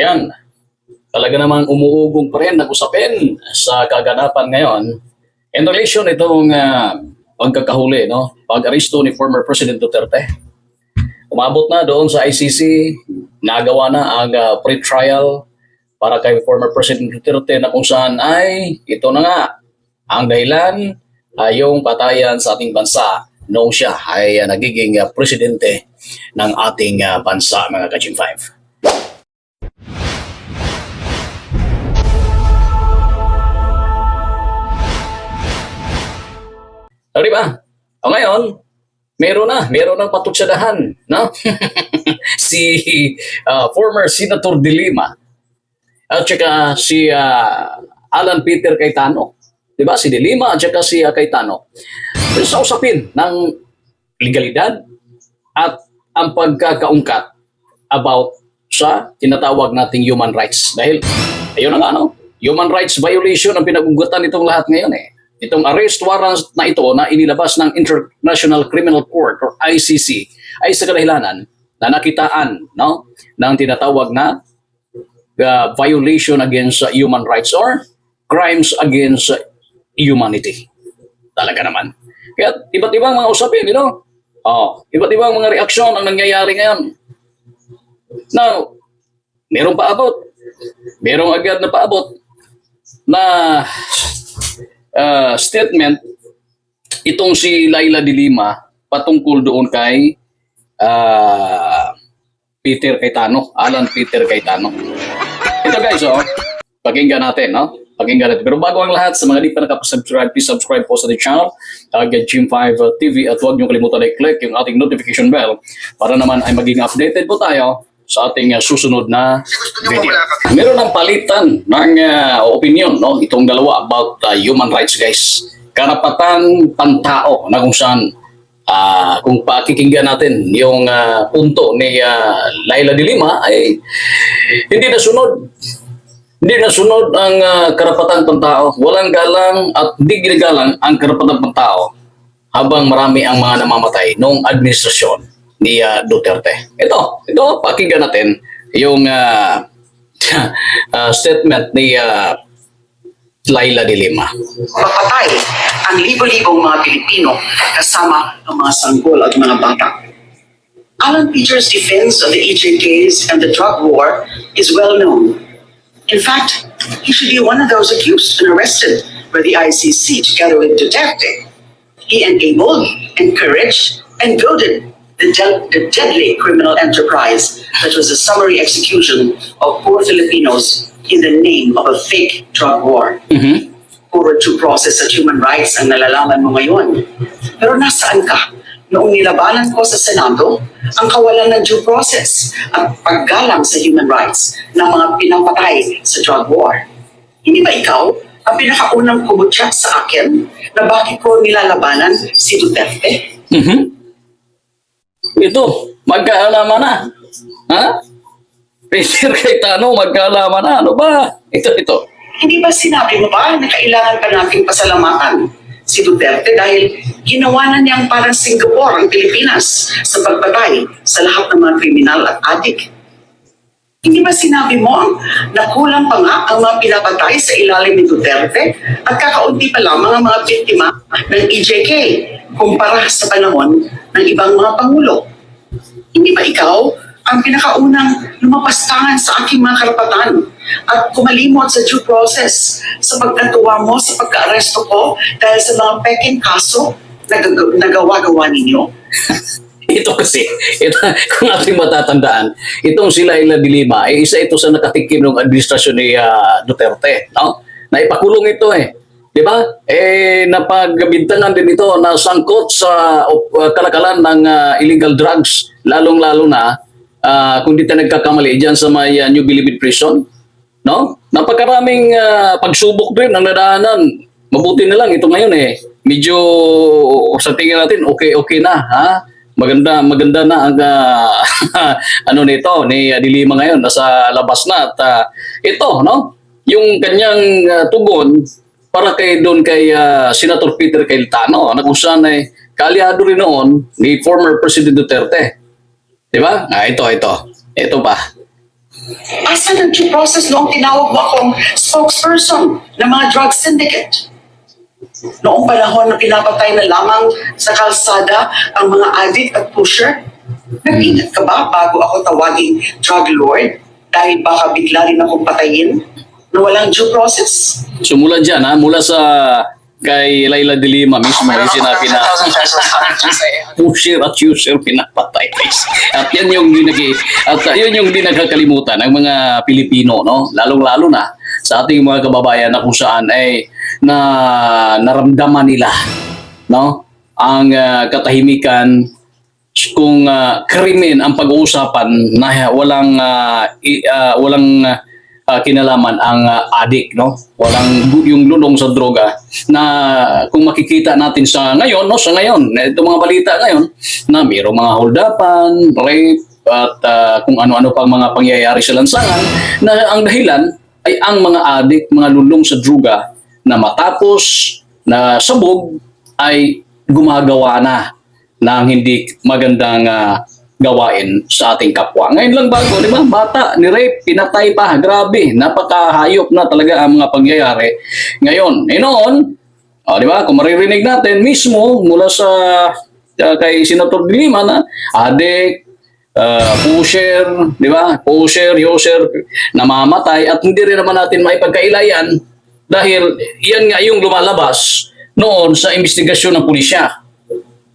Yan, talaga namang umuugong pa rin ang usapin sa kaganapan ngayon in relation itong pagkakahuli, no? Pag-aresto ni former President Duterte. Umabot na doon sa ICC, nagawa na ang pre-trial para kay former President Duterte na kung saan ay ito na nga ang dahilan ay yung patayan sa ating bansa noong siya ay nagiging presidente ng ating bansa, mga ka-Gym 5. O diba? O ngayon, meron ng patutsadahan, no? Si former Senator De Lima at saka si Alan Peter Cayetano. Diba? Si De Lima at saka si Cayetano. Sa usapin ng legalidad at ang pagkakaungkat about sa tinatawag nating human rights. Dahil, ayun na nga, no? Human rights violation ang pinag-ugatan itong lahat ngayon eh. Itong arrest warrant na ito na inilabas ng International Criminal Court or ICC ay sa kadahilanan na nakitaan, no, ng tinatawag na violation against human rights or crimes against humanity. Talaga naman. Kaya iba't ibang mga usapin, you know? Iba't ibang mga reaksyon ang nangyayari ngayon. Now, merong paabot. Merong agad na paabot na statement itong si Laila de Lima patungkol doon kay Peter Cayetano, Alan Peter Cayetano. Ito guys, pakinggan natin, no? Pakinggan natin. Pero bago ang lahat, sa mga di pa nakapasubscribe, please subscribe po sa the channel, Gym 5 TV, at huwag niyo kalimutan i-click yung ating notification bell para naman ay maging updated po tayo sa ating susunod na video. Meron ng palitan ng opinion, no? Itong dalawa about human rights, guys. Karapatan pantao na kung saan kung pakikinggan natin yung punto ni Laila de Lima ay hindi nasunod ang karapatang pantao. Walang galang at di ginagalang ang karapatang pantao habang marami ang mga namamatay noong administrasyon ni Duterte. Ito, pakinggan natin yung statement ni Laila de Lima. Mapatay ang libo-libong mga Pilipino kasama ang mga sanggol at mga bata. Alan Peter's defense of the EJKs and the drug war is well known. In fact, he should be one of those accused and arrested by the ICC together with Duterte. He enabled, encouraged, and goaded the deadly criminal enterprise that was a summary execution of poor Filipinos in the name of a fake drug war. Puro due process at human rights ang nalalaman mo ngayon. Pero nasaan ka noong nilabanan ko sa Senado ang kawalan ng due process at paggalang sa human rights ng mga pinapatay sa drug war? Hindi ba ikaw ang pinakaunang kumutya sa akin na bakit ko nilalabanan si Duterte? Ito, magkaalaman na. Ha? Peter Cayetano, magkaalaman na. Ano ba? Ito. Hindi ba sinabi mo ba na kailangan pa nating pasalamatan si Duterte dahil ginawa na niyang parang Singapore ang Pilipinas sa pagpatay sa lahat ng mga kriminal at adik? Hindi ba sinabi mo na kulang pa nga ang mga pinapatay sa ilalim ni Duterte at kakaunti pa lamang ang mga biktima ng EJK kumpara sa panahon ng ibang mga pangulo? Hindi ba ikaw ang pinakaunang lumapastangan sa aking mga karapatan at kumalimot sa due process sa pagkatuwa mo sa pagka-aresto ko dahil sa mga peking kaso na nagawa-gawa ninyo? Ito kasi, kung ating matatandaan, itong si Laila de Lima, isa ito sa nakatikim ng administrasyon ni Duterte, no? Naipakulong ito eh. Di ba? Napagbintangan din ito na sangkot sa kalakalan ng illegal drugs, lalong-lalo na kung di tayo nagkakamali dyan sa may New Bilibid Prison. No? Napakaraming pagsubok din ang nadaanan. Mabuti na lang ito ngayon eh. Medyo sa tingin natin, okay na. Ha? Maganda na ang ano nito ni De Lima ngayon, nasa labas na. At ito, no? Yung kanyang tugon para kay Senator Peter Cayetano na kung saan ay kaaliado rin noon ni former President Duterte. Di ba? Ito pa. Asan ang due process noong tinawag mo akong spokesperson ng mga drug syndicate? Noong panahon na pinapatay na lamang sa kalsada ang mga addict at pusher? Nag-ingat ka ba bago ako tawaging drug lord? Dahil baka bigla rin akong patayin na walang due process? So mula dyan, mula sa kay Laila de Lima mismo ay sinabi na pusher at user pinapatay. At yan yung yun yung di nagkakalimutan ng mga Pilipino, no? Lalong-lalo na sa ating mga kababayan na kung saan ay naramdaman nila, no? Ang katahimikan kung krimen ang pag-uusapan na walang kinalaman ang adik, no? Walang yung lulong sa droga na kung makikita natin sa ngayon, no? Sa ngayon, itong mga balita ngayon na mayroong mga holdapan, rape, at kung ano-ano pang mga pangyayari sa lansangan na ang dahilan ay ang mga adik, mga lulong sa droga na matapos na sabog ay gumagawa na ng hindi magandang gawain sa ating kapwa. Ngayon lang bago, di ba? Bata, ni-rape, pinatay pa. Grabe, napakahayop na talaga ang mga pangyayari. Ngayon, noon, di ba? Kung maririnig natin mismo mula sa kay Senator de Lima na adik, pusher, di ba? Pusher, user, namamatay at hindi rin naman natin maipagkailayan dahil yan nga yung lumalabas noon sa investigasyon ng pulisya.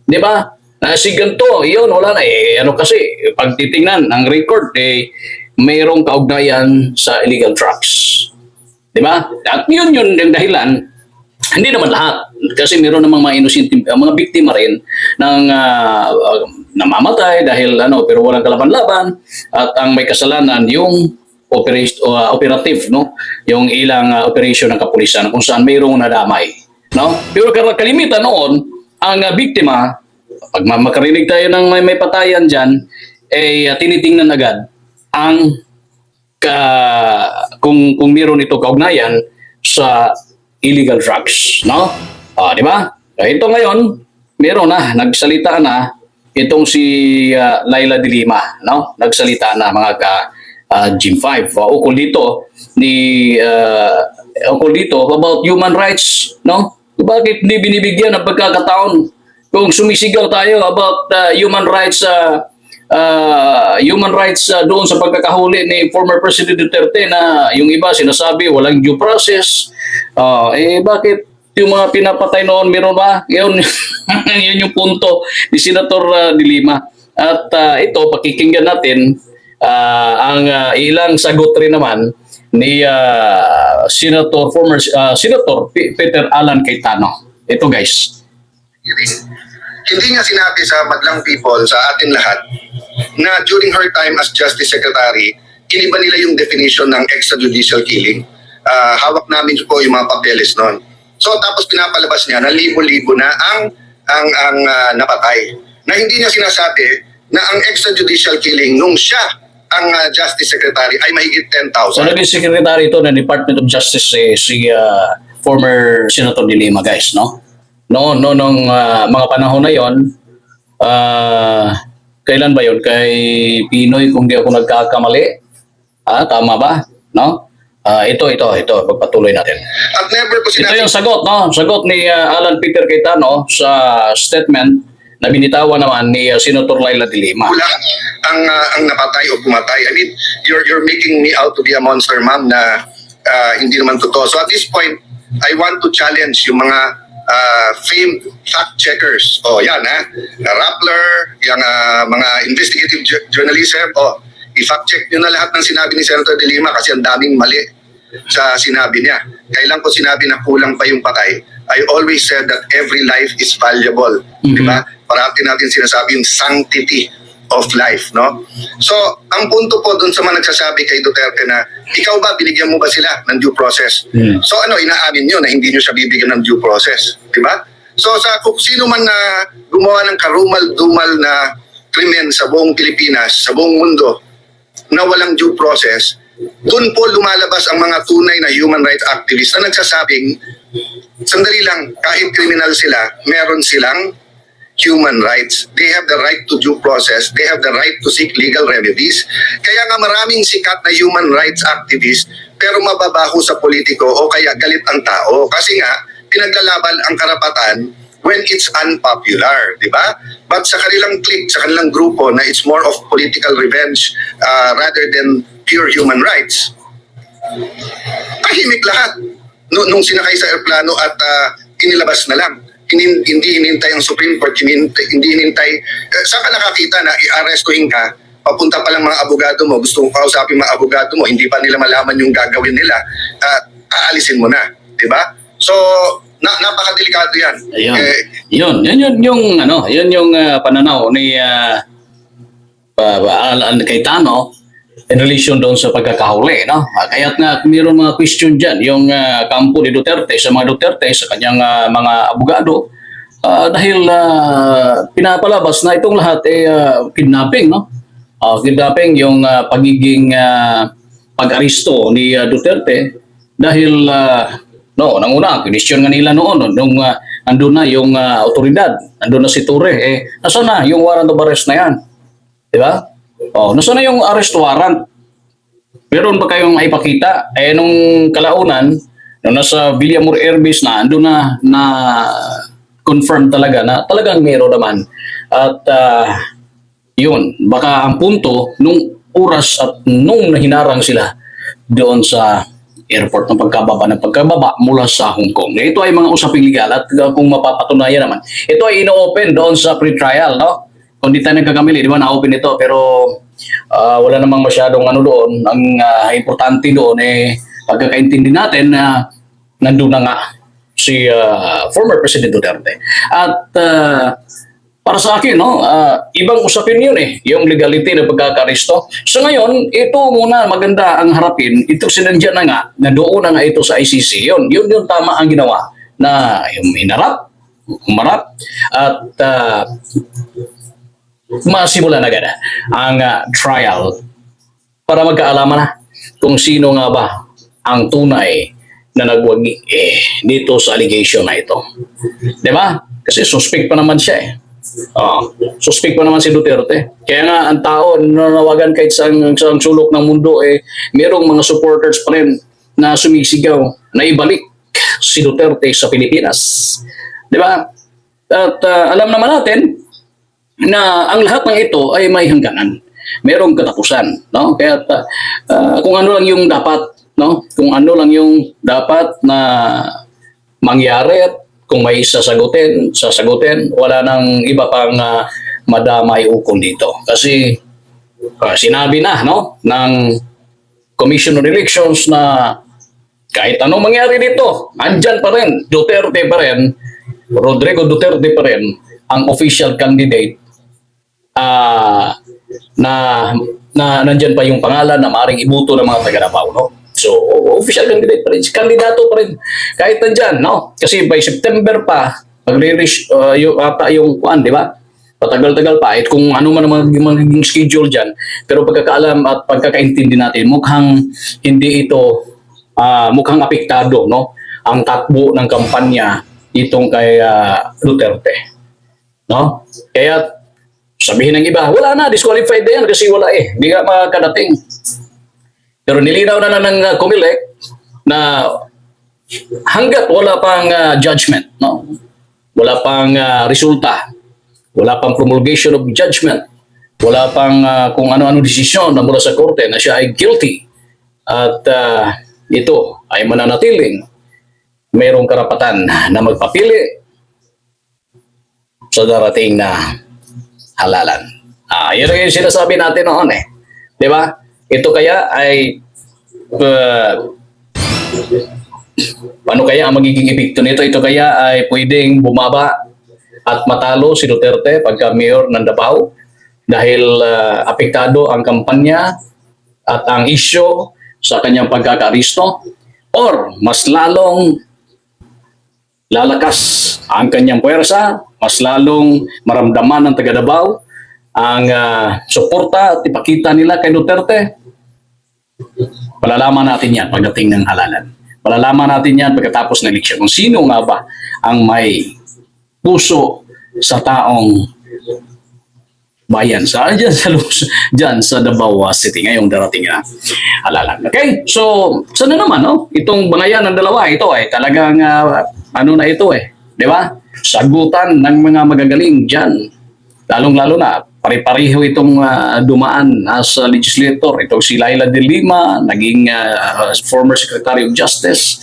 Di ba? Si ganito, yun, wala na. Ano kasi, pag titingnan ang record, mayroong kaugnayan sa illegal drugs. Di ba? At yun yung dahilan, hindi naman lahat. Kasi meron namang mga innocent, mga biktima rin ng namamatay dahil pero walang kalaban-laban. At ang may kasalanan, yung operative, no? Yung ilang operation ng kapulisan kung saan mayroong nadamay. No? Pero kalimitan noon, ang biktima, pag makarinig tayo ng may patayan dyan, tinitingnan agad ang kung meron ito kaugnayan sa illegal drugs, no? Di ba? Ito ngayon, meron na, nagsalita na itong si Laila de Lima, no? Nagsalita na mga Gym 5. Ukol dito about human rights, no? Bakit hindi binibigyan ng pagkakataon kung sumisigaw tayo about human rights doon sa pagkakahuli ni former President Duterte na yung iba sinasabi walang due process, bakit yung mga pinapatay noon meron ba? Yun, yun yung punto ni Senator de Lima. At ito, pakikinggan natin ang ilang sagot rin naman ni former Senator Peter Alan Cayetano. Ito guys. Hindi niya sinabi sa madlang people, sa atin lahat, na during her time as Justice Secretary, iniba nila yung definition ng extrajudicial killing. Hawak namin po yung mga papeles noon. So tapos pinapalabas niya na libo-libo na ang napatay. Na hindi niya sinasabi na ang extrajudicial killing nung siya ang Justice Secretary ay mahigit 10,000. So naging secretary ito ng Department of Justice si former Senator de Lima, guys, no? Nung mga panahon na yon, kailan ba yon? Kay Pinoy, kung di ako nagkakamali. Tama ba? No? Ito, pagpatuloy natin. At never po Ito sinabi... yung sagot, no? Sagot ni Alan Peter Cayetano sa statement na binitawan naman ni Senator Laila de Lima. Kulang ang napatay o pumatay. I mean, you're making me out to be a monster, ma'am, na hindi naman totoo. So at this point, I want to challenge yung mga famed fact checkers. Yan Rappler, yung mga investigative journalism. I-fact check nyo na lahat ng sinabi ni Senator de Lima kasi ang daming mali sa sinabi niya. Kailan ko sinabi na kulang pa yung patay? I always said that every life is valuable. Di ba? Parati natin sinasabi yung sanctity of life, no? So, ang punto po dun sa mga nagsasabi kay Duterte na, ikaw ba, binigyan mo ba sila ng due process? So, inaamin nyo na hindi nyo siya bibigyan ng due process, di ba? So, kung sino man na gumawa ng karumal-dumal na krimen sa buong Pilipinas, sa buong mundo, na walang due process, dun po lumalabas ang mga tunay na human rights activists na nagsasabing, sandali lang, kahit kriminal sila, meron silang human rights. They have the right to due process. They have the right to seek legal remedies. Kaya nga maraming sikat na human rights activists pero mababaho sa politiko o kaya galit ang tao. Kasi nga, pinaglalaban ang karapatan when it's unpopular, di ba? But sa kanilang clique, sa kanilang grupo na it's more of political revenge rather than pure human rights, tahimik lahat nung sinakay sa aeroplano at inilabas na lang. Hindi hinintay ang Supreme Court, hindi hinintay. Saan ka nakakita na i-arrestuhin ka, papunta pa lang mga abogado mo, gusto mong kausapin mga abogado mo, hindi pa nila malaman yung gagawin nila, aalisin mo na, di ba? So, napakadelikado yan. Ayun. Yun yung pananaw ni Cayetano in relation doon sa pagkakahuli, no? Kaya't nga mayroon mga question dyan, yung kampo ni Duterte, sa mga Duterte, sa kanyang mga abogado, dahil pinapalabas na itong lahat kidnapping, no? Kidnapping yung pagiging pag-aristo ni Duterte dahil nanguna, question nga nila noon, nung andun na yung otoridad, andun na si Torre, nasaan na yung warrant of arrest na yan? Di ba? Nasaan na yung arrest warrant? Meron ba kayong maipakita? Nung kalaunan, nung nasa Villamor Air Base na, andun na confirm talaga na talagang meron naman. At yun, baka ang punto, nung oras at nung nahinarang sila doon sa airport ng pagkababa mula sa Hong Kong. Ito ay mga usaping legal at kung mapapatunayan naman, ito ay ino-open doon sa pre-trial, no? Kung di tayo nagkakamili, di ba na-open ito, pero wala namang masyadong doon. Ang importante doon pagkakaintindi natin na nandun na nga si former President Duterte. At para sa akin, ibang usapin yun yung legality ng pagkakaresto. So ngayon, ito muna maganda ang harapin. Ito sinandyan na nga, na doon na nga ito sa ICC. Yun yung tama ang ginawa na yung humarap, at masimula na agad ang trial para magkaalaman na kung sino nga ba ang tunay na nagwagi dito sa allegation na ito. Diba? Kasi suspect pa naman siya suspect pa naman si Duterte. Kaya nga ang tao nanawagan kahit sa sulok ng mundo merong mga supporters pa rin na sumisigaw na ibalik si Duterte sa Pilipinas. Diba? At alam naman natin na ang lahat ng ito ay may hangganan. Merong katapusan, no? Kaya kung ano lang yung dapat, no? Kung ano lang yung dapat na mangyari at kung may sasagutin, wala nang iba pang madamay ukol dito. Kasi sinabi na, no, ng Commission on Elections na kahit anong mangyari dito, andyan pa rin, Duterte pa rin, Rodrigo Duterte pa rin ang official candidate na nandyan pa yung pangalan na maaaring ibuto ng mga taga-Davao, no? So, official candidate pa rin. Kandidato pa rin. Kahit nandyan, no? Kasi by September pa, mag-release yung kuan, di ba? Patagal-tagal pa. At kung ano man ang magiging schedule dyan. Pero pagkakaalam at pagkakaintindi natin, mukhang hindi ito, mukhang apektado, no? Ang takbo ng kampanya itong kay Duterte. No? Kaya sabihin ng iba, wala na, disqualified na yan kasi wala hindi nga makadating. Pero nilinaw na ng COMELEC na hanggat wala pang judgment, no? Wala pang resulta, wala pang promulgation of judgment, wala pang kung ano-ano desisyon na mula sa korte na siya ay guilty at ito ay mananatiling mayroong karapatan na magpapili sa darating na halalan. Yun ang yung sinasabi natin noon Di ba? Ito kaya ay paano kaya ang magiging epekto nito? Ito kaya ay pwedeng bumaba at matalo si Duterte pagka mayor ng Davao dahil apektado ang kampanya at ang isyo sa kanyang pagkakaristo, or mas lalong lalakas ang kanyang puwersa, mas lalong maramdaman ng taga Davao ang suporta at ipakita nila kay Duterte. Palalaman natin yan pagdating ng halalan. Palalaman natin yan pagkatapos ng eleksyon kung sino nga ba ang may puso sa taong bayan dyan sa Davao City ngayong darating na halalan. Okay? So, sana naman, no? Itong bangayan ng dalawa, ito ay talagang, ano na ito eh. Di ba? Sagutan ng mga magagaling dyan. Lalong-lalo na, pare-pareho itong dumaan as legislator. Itong si Laila de Lima, naging former Secretary of Justice.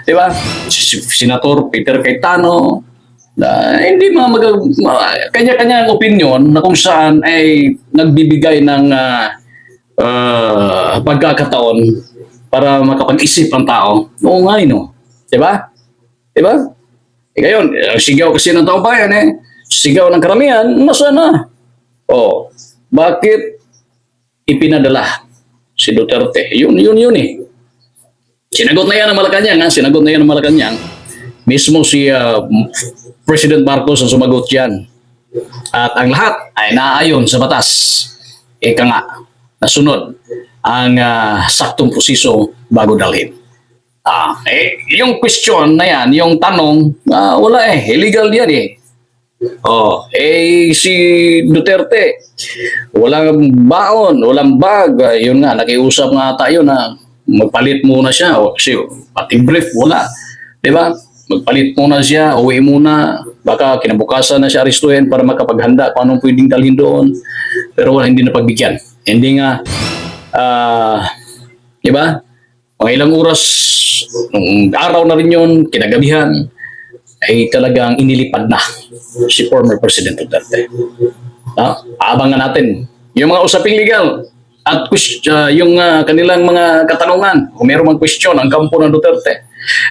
Di ba? Si Senator Peter Cayetano, hindi kanya-kanyang opinion na kung saan ay nagbibigay ng pagkakataon para makapag-isip ang tao. Oo nga, no? Diba? Diba? Ngayon, sigaw kasi ng tao bayan sigaw ng karamihan, nasa na? Bakit ipinadala si Duterte? Yun eh. Sinagot na yan ng Malacanang, Mismo si President Marcos ang sumagot dyan. At ang lahat ay naayon sa batas. Ika nga, nasunod ang saktong posiso bago dalhin. Yung question na yan, yung tanong, wala illegal yan si Duterte, walang baon, walang bag. Yun nga, nakiusap nga tayo na magpalit muna siya. Kasi pati brief, wala. Diba? Magpalit muna siya, uwi muna, baka kinabukasan na siya aristuhin para makapaghanda kung anong pwedeng dalhin doon. Pero wala, hindi na pagbigyan. Hindi nga, diba? Mga ilang oras, nung araw na rin yun, kinagabihan, ay talagang inilipad na si former President Duterte. Abangan natin yung mga usaping legal at yung kanilang mga katanungan. Kung mayroong mga question ang kampo ng Duterte,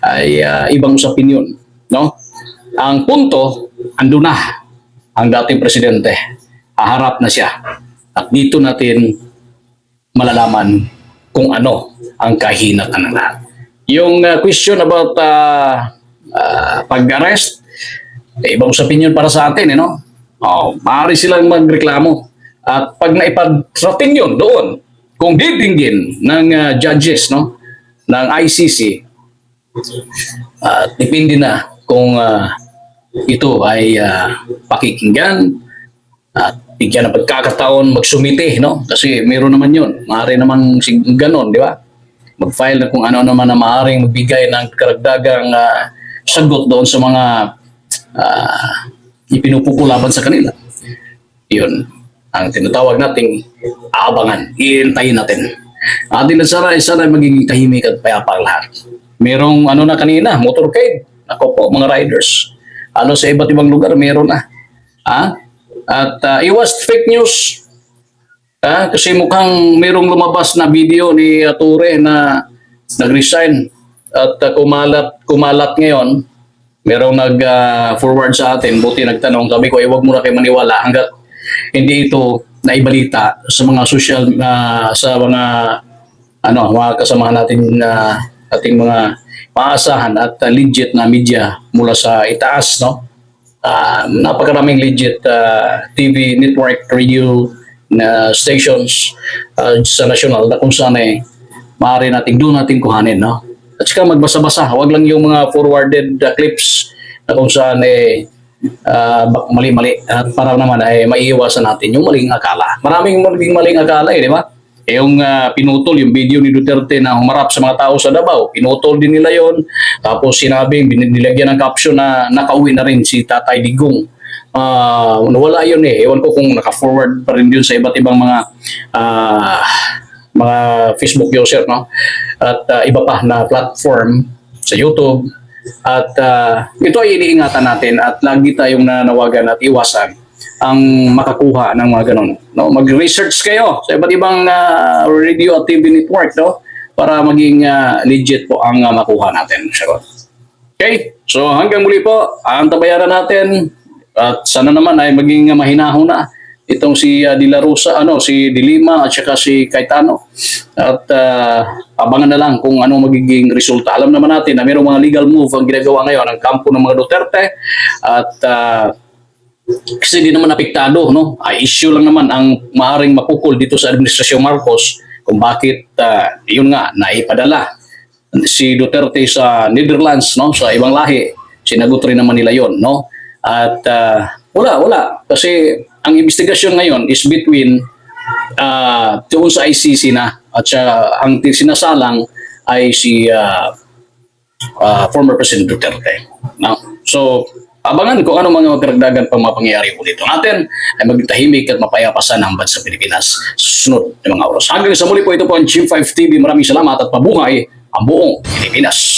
ay ibang usapin yun. No? Ang punto, ando na ang dating presidente. Haharap na siya. At dito natin malalaman kung ano ang kahinatan ng lahat. Yung question about pag-arrest, ibang usapin yun para sa atin. Maaari silang magreklamo. At pag naipag-rating yun doon, kung didinggin ng judges ng ICC, depende na kung ito ay pakikinggan at bigyan ng pagkakataon magsumite, kasi meron naman yun. Maaari namang ganon, di ba? Mag-file na kung ano naman na maaaring magbigay ng karagdagang sagot doon sa mga ipinupukulaban sa kanila. Yun ang tinatawag nating aabangan. Iintayin natin. Atin na sana magiging tahimik at payapa ang lahat. Merong na kanina, motorcade. Ako po, mga riders. Sa iba't ibang lugar, meron na. At iwas fake news. Kasi mukhang merong lumabas na video ni Ture na nag-resign at kumalat ngayon. Merong nag-forward sa atin, buti nagtanong. Sabi ko, huwag mo na kayo maniwala hanggat hindi ito naibalita sa mga social, sa mga kasamahan natin ating mga maasahan at legit na media mula sa itaas, napakaraming legit TV network, radio na stations sa national na kung saan maaari natin doon natin kuhanin, at saka magbasa-basa, huwag lang yung mga forwarded clips na kung saan mali-mali at para naman ay maiiwasan natin yung maling akala. Maraming maling akala di ba? Yung pinutol yung video ni Duterte na humarap sa mga tao sa Davao, pinutol din nila yon. Tapos sinabing nilagyan ng caption na nakauwi na rin si Tatay Digong. Nawala yun Ewan ko kung naka-forward pa rin yun sa iba't ibang mga Facebook user, at iba pa na platform sa YouTube. At ito ay iniingatan natin at lagi tayong nanawagan at iwasan ang makakuha ng mga ganun. Mag-research kayo sa iba't ibang radio at TV network para maging legit po ang makuha natin. Okay? So hanggang muli po, ang tabayaran natin at sana naman ay maging mahinahon na itong si De La Rosa, si De Lima at saka si Cayetano. At abangan na lang kung ano magiging resulta. Alam naman natin na mayroong mga legal move ang ginagawa ngayon ng kampo ng mga Duterte. At kasi di naman apektado, issue lang naman ang maaaring mapukol dito sa Administrasyong Marcos kung bakit yun nga, naipadala si Duterte sa Netherlands, sa ibang lahi. Sinagot rin naman nila yun, At Wala. Kasi ang investigasyon ngayon is between doon sa ICC na at ang sinasalang ay si former President Duterte. No? So, abangan kung ano mga karagdagan pang mga pangyayari po dito natin ay maging tahimik at mapayapa sana ang bansa Pilipinas sa susunod ng mga oras. Hanggang sa muli po, ito po ang G5 TV. Maraming salamat at mabuhay ang buong Pilipinas.